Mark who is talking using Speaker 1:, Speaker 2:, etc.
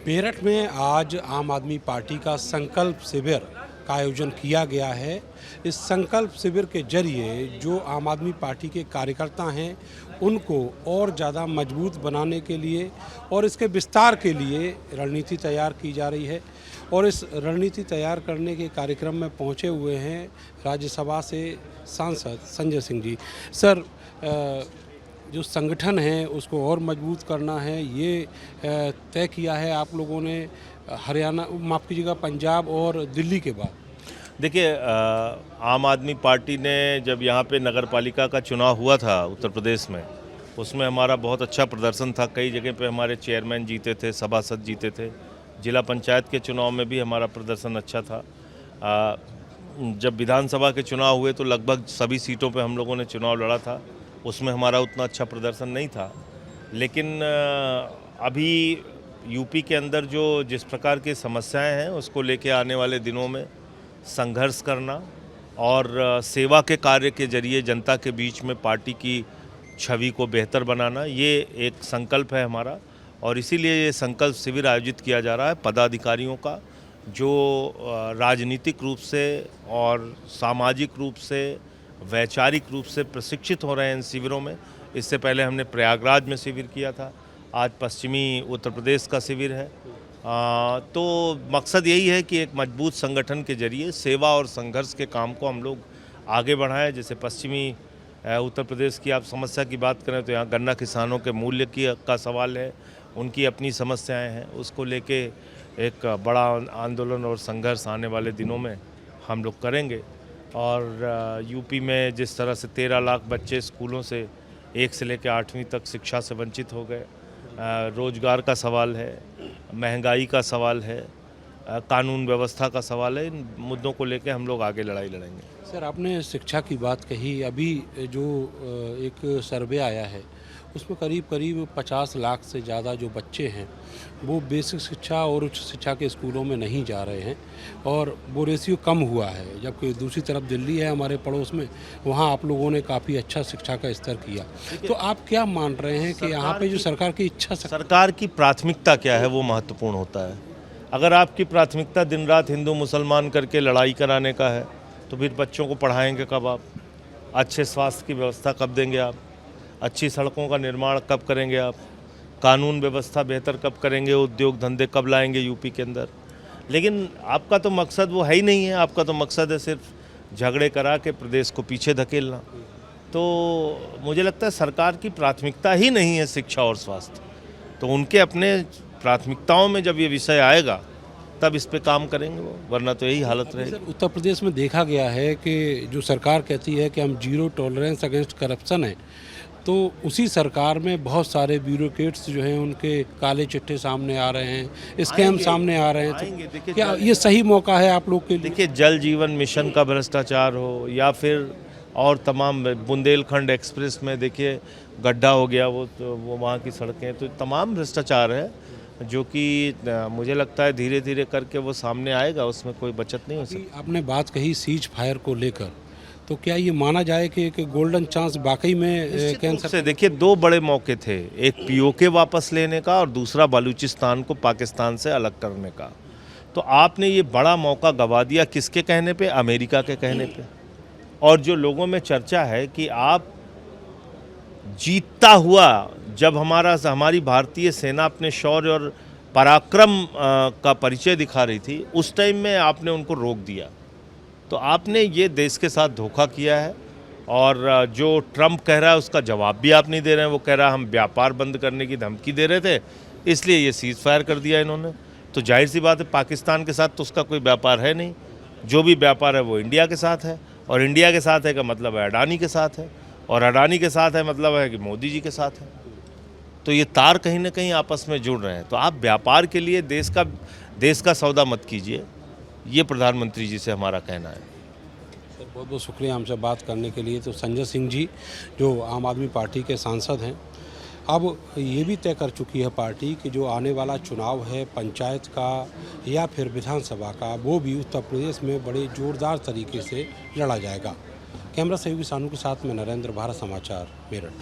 Speaker 1: मेरठ में आज आम आदमी पार्टी का संकल्प शिविर का आयोजन किया गया है। इस संकल्प शिविर के जरिए जो आम आदमी पार्टी के कार्यकर्ता हैं उनको और ज़्यादा मजबूत बनाने के लिए और इसके विस्तार के लिए रणनीति तैयार की जा रही है। और इस रणनीति तैयार करने के कार्यक्रम में पहुंचे हुए हैं राज्यसभा से सांसद संजय सिंह जी। सर, जो संगठन है उसको और मजबूत करना है, ये तय किया है आप लोगों ने हरियाणा, माफ़ कीजिएगा, पंजाब और दिल्ली के बाद।
Speaker 2: देखिए, आम आदमी पार्टी ने जब यहाँ पे नगर पालिका का चुनाव हुआ था उत्तर प्रदेश में, उसमें हमारा बहुत अच्छा प्रदर्शन था। कई जगह पे हमारे चेयरमैन जीते थे, सभासद जीते थे। जिला पंचायत के चुनाव में भी हमारा प्रदर्शन अच्छा था। जब विधानसभा के चुनाव हुए तो लगभग सभी सीटों पे हम लोगों ने चुनाव लड़ा था। उसमें हमारा उतना अच्छा प्रदर्शन नहीं था। लेकिन अभी यूपी के अंदर जो जिस प्रकार की समस्याएं हैं उसको लेके आने वाले दिनों में संघर्ष करना और सेवा के कार्य के जरिए जनता के बीच में पार्टी की छवि को बेहतर बनाना, ये एक संकल्प है हमारा। और इसीलिए ये संकल्प शिविर आयोजित किया जा रहा है पदाधिकारियों का, जो राजनीतिक रूप से और सामाजिक रूप से, वैचारिक रूप से प्रशिक्षित हो रहे हैं इन शिविरों में। इससे पहले हमने प्रयागराज में शिविर किया था, आज पश्चिमी उत्तर प्रदेश का शिविर है। तो मकसद यही है कि एक मजबूत संगठन के जरिए सेवा और संघर्ष के काम को हम लोग आगे बढ़ाएं। जैसे पश्चिमी उत्तर प्रदेश की आप समस्या की बात करें तो यहाँ गन्ना किसानों के मूल्य का सवाल है, उनकी अपनी समस्याएं हैं, उसको लेके एक बड़ा आंदोलन और संघर्ष आने वाले दिनों में हम लोग करेंगे। और यूपी में जिस तरह से 13 लाख बच्चे स्कूलों से 1 से लेकर 8वीं तक शिक्षा से वंचित हो गए, रोजगार का सवाल है, महंगाई का सवाल है, कानून व्यवस्था का सवाल है, इन मुद्दों को लेकर हम लोग आगे लड़ाई लड़ेंगे।
Speaker 1: सर, आपने शिक्षा की बात कही। अभी जो एक सर्वे आया है उसमें करीब 50 लाख से ज़्यादा जो बच्चे हैं वो बेसिक शिक्षा और उच्च शिक्षा के स्कूलों में नहीं जा रहे हैं और वो रेशियो कम हुआ है। जबकि दूसरी तरफ दिल्ली है हमारे पड़ोस में, वहाँ आप लोगों ने काफ़ी अच्छा शिक्षा का स्तर किया। तो आप क्या मान रहे हैं कि यहाँ पे जो सरकार की इच्छा,
Speaker 2: सरकार की प्राथमिकता क्या है, वो महत्वपूर्ण होता है। अगर आपकी प्राथमिकता दिन रात हिंदू मुसलमान करके लड़ाई कराने का है तो फिर बच्चों को पढ़ाएंगे कब आप? अच्छे स्वास्थ्य की व्यवस्था कब देंगे आप? अच्छी सड़कों का निर्माण कब करेंगे आप? कानून व्यवस्था बेहतर कब करेंगे? उद्योग धंधे कब लाएंगे यूपी के अंदर? लेकिन आपका तो मकसद वो है ही नहीं है। आपका तो मकसद है सिर्फ झगड़े करा के प्रदेश को पीछे धकेलना। तो मुझे लगता है सरकार की प्राथमिकता ही नहीं है शिक्षा और स्वास्थ्य। तो उनके अपने प्राथमिकताओं में जब ये विषय आएगा तब इस पे काम करेंगे वो, वरना तो यही हालत रहेगी।
Speaker 1: उत्तर प्रदेश में देखा गया है कि जो सरकार कहती है कि हम जीरो टॉलरेंस अगेंस्ट करप्शन है, तो उसी सरकार में बहुत सारे ब्यूरोक्रेट्स जो हैं उनके काले चिट्ठे सामने आ रहे हैं, स्कैम सामने आ रहे हैं। तो क्या ये सही मौका है आप लोग के लिए?
Speaker 2: देखिए, जल जीवन मिशन का भ्रष्टाचार हो या फिर और तमाम, बुंदेलखंड एक्सप्रेस में देखिए गड्ढा हो गया, वो वहाँ की सड़कें, तो तमाम भ्रष्टाचार है जो कि मुझे लगता है धीरे धीरे करके वो सामने आएगा, उसमें कोई बचत नहीं हो सकती।
Speaker 1: आपने बात कही सीज फायर को लेकर, तो क्या ये माना जाए कि एक गोल्डन चांस वाकई में कैंसर
Speaker 2: से? देखिए, 2 बड़े मौके थे, एक पीओके वापस लेने का और दूसरा बलूचिस्तान को पाकिस्तान से अलग करने का। तो आपने ये बड़ा मौका गंवा दिया, किसके कहने पे? अमेरिका के कहने पे। और जो लोगों में चर्चा है कि आप जीतता हुआ, जब हमारी भारतीय सेना अपने शौर्य और पराक्रम का परिचय दिखा रही थी, उस टाइम में आपने उनको रोक दिया। तो आपने ये देश के साथ धोखा किया है। और जो ट्रम्प कह रहा है उसका जवाब भी आप नहीं दे रहे हैं। वो कह रहा है हम व्यापार बंद करने की धमकी दे रहे थे, इसलिए ये सीज फायर कर दिया इन्होंने। तो जाहिर सी बात है, पाकिस्तान के साथ तो उसका कोई व्यापार है नहीं। जो भी व्यापार है वो इंडिया के साथ है, और इंडिया के साथ है का मतलब है अडानी के साथ है, और अडानी के साथ है मतलब है कि मोदी जी के साथ है। तो ये तार कहीं ना कहीं आपस में जुड़ रहे हैं। तो आप व्यापार के लिए देश का सौदा मत कीजिए, ये प्रधानमंत्री जी से हमारा कहना है।
Speaker 1: सर, बहुत बहुत शुक्रिया हमसे बात करने के लिए। तो संजय सिंह जी जो आम आदमी पार्टी के सांसद हैं, अब ये भी तय कर चुकी है पार्टी कि जो आने वाला चुनाव है पंचायत का या फिर विधानसभा का, वो भी उत्तर प्रदेश में बड़े ज़ोरदार तरीके से लड़ा जाएगा। कैमरा सहयोगी सानू के साथ में नरेंद्र, भारत समाचार, मेरठ।